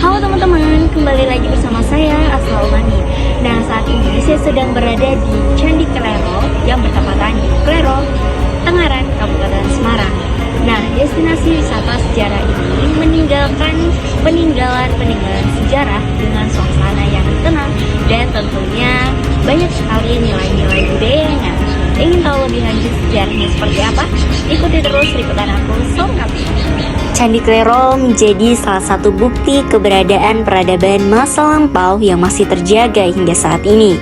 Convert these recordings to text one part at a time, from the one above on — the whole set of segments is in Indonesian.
Halo teman-teman, kembali lagi bersama saya Asma Umani. Nah, saat ini saya sedang berada di Candi Klero yang bertepatan di Klero, Tangaran, Kabupaten Semarang. Nah, destinasi wisata sejarah ini meninggalkan peninggalan sejarah dengan suasana yang tenang dan tentunya banyak sekali nilai-nilai budayanya. Ingin tahu lebih lanjut sejarahnya seperti apa? Ikuti terus liputan aku, Somnapi. Candi Klero menjadi salah satu bukti keberadaan peradaban masa lampau yang masih terjaga hingga saat ini.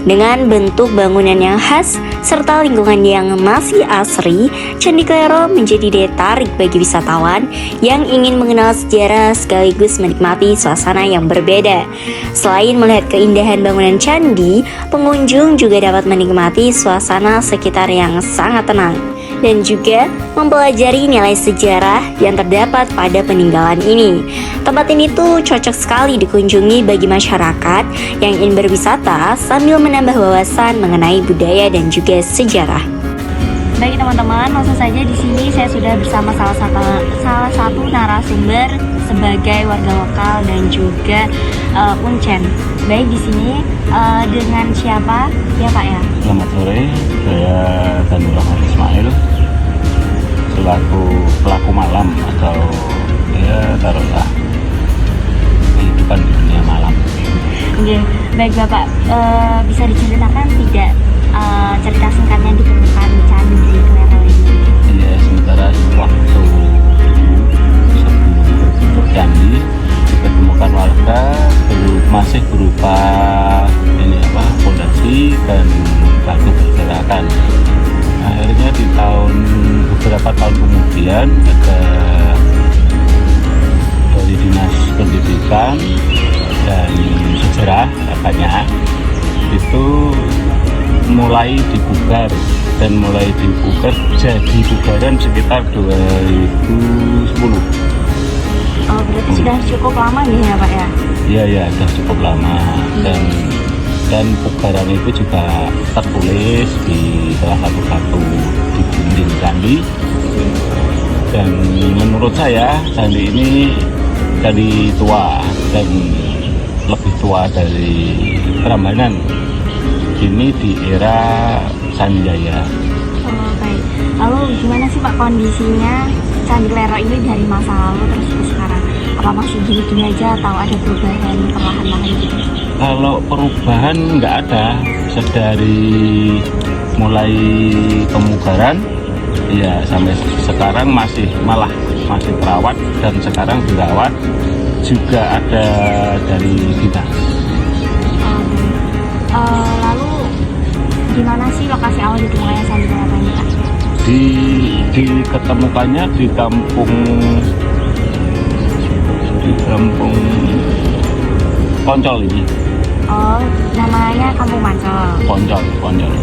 Dengan bentuk bangunan yang khas serta lingkungan yang masih asri, Candi Klero menjadi daya tarik bagi wisatawan yang ingin mengenal sejarah sekaligus menikmati suasana yang berbeda. Selain melihat keindahan bangunan candi, pengunjung juga dapat menikmati suasana sekitar yang sangat tenang dan juga mempelajari nilai sejarah yang terdapat pada peninggalan ini. Tempat ini tuh cocok sekali dikunjungi bagi masyarakat yang ingin berwisata sambil menambah wawasan mengenai budaya dan juga sejarah. Baik teman-teman, langsung saja di sini saya sudah bersama salah satu narasumber sebagai warga lokal dan juga Uncen. Baik, di sini dengan siapa ya Pak ya? Selamat sore, saya Danur Rahman Ismail selaku pelaku malam atau ya taruhlah kehidupan di dunia malam. Oke, baik Bapak, bisa diceritakan tidak cerita singkatnya di permukaan Candi Klero ini? Iya, sementara waktu sebelum candi ditemukan warga masih berupa fondasi dan batu berserakan. Akhirnya di beberapa tahun kemudian ada dari dinas pendidikan dan sejarah katanya itu mulai dibugar jadi bubaran sekitar 2010. Oh, berarti sudah cukup lama nih ya Pak ya? Iya, sudah cukup lama dan bubaran itu juga tertulis di salah satu batu di dinding candi. Dan menurut saya candi ini candi tua dan lebih tua dari Prambanan. Ini di era Sanjaya. Oh, baik. Lalu gimana sih Pak kondisinya Candi Klero ini dari masa lalu terus ke sekarang? Apa masih gini-gini aja atau ada perubahan perlahan-lahan gitu? Kalau perubahan nggak ada, sedari mulai pemugaran ya sampai sekarang masih terawat, dan sekarang dirawat juga ada dari dinas. Lalu gimana sih lokasi awal ditemukannya Candi Klero ini Pak? Diketemukannya di kampung Poncol ini. Oh, namanya Kampung Poncol. Poncol.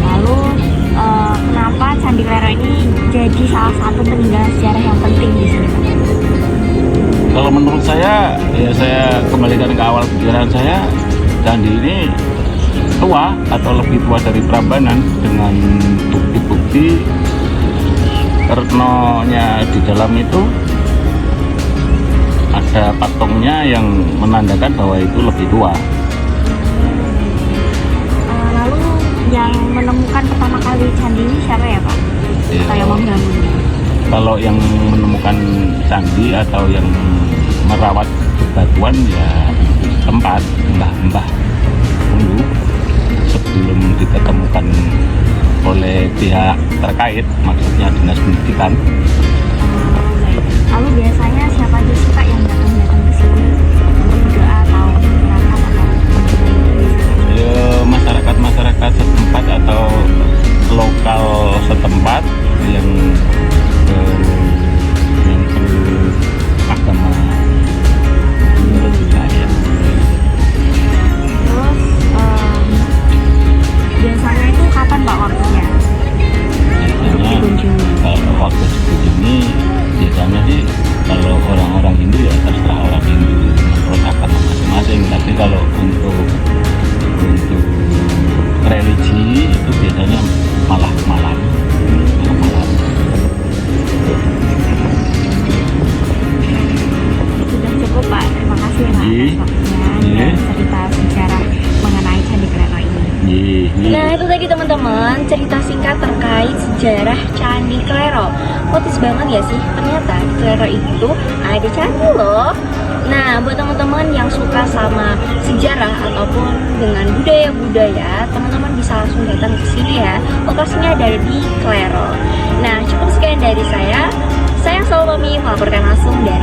Lalu kenapa Candi Klero ini jadi salah satu peninggalan sejarah yang penting di sini Pak? Kalau menurut saya, ya saya kembalikan ke awal pikiran saya, candi ini tua atau lebih tua dari Prambanan dengan bukti-bukti Retnonya di dalam itu ada patungnya yang menandakan bahwa itu lebih tua. Lalu yang menemukan pertama kali candi ini siapa ya Pak? Ya. Atau yang membangunnya? Kalau yang menemukan candi atau yang merawat bebatuan ya tempat mbah-mbah dulu sebelum diketemukan oleh pihak terkait, maksudnya dinas pendidikan. Lalu biasanya siapa aja sih Pak yang datang ke sini untuk berdoa atau menyeramkan atau Ya, masyarakat setempat atau lokal setempat yang beragama menurut saya. Terus biasanya itu kapan Pak waktunya? Biasanya kalau waktu dikunjungi biasanya sih kalau orang-orang Iya. atas waktunya Iya. dan cerita sejarah mengenai Candi Klero ini. Nah itu tadi teman-teman cerita singkat terkait sejarah Candi Klero. Notice banget ya sih, ternyata di Klero itu ada candi loh. Nah buat teman-teman yang suka sama sejarah ataupun dengan budaya-budaya, teman-teman bisa langsung datang ke sini ya. Lokasinya ada di Klero. Nah cukup sekian dari saya. Saya Salwami melaporkan langsung dari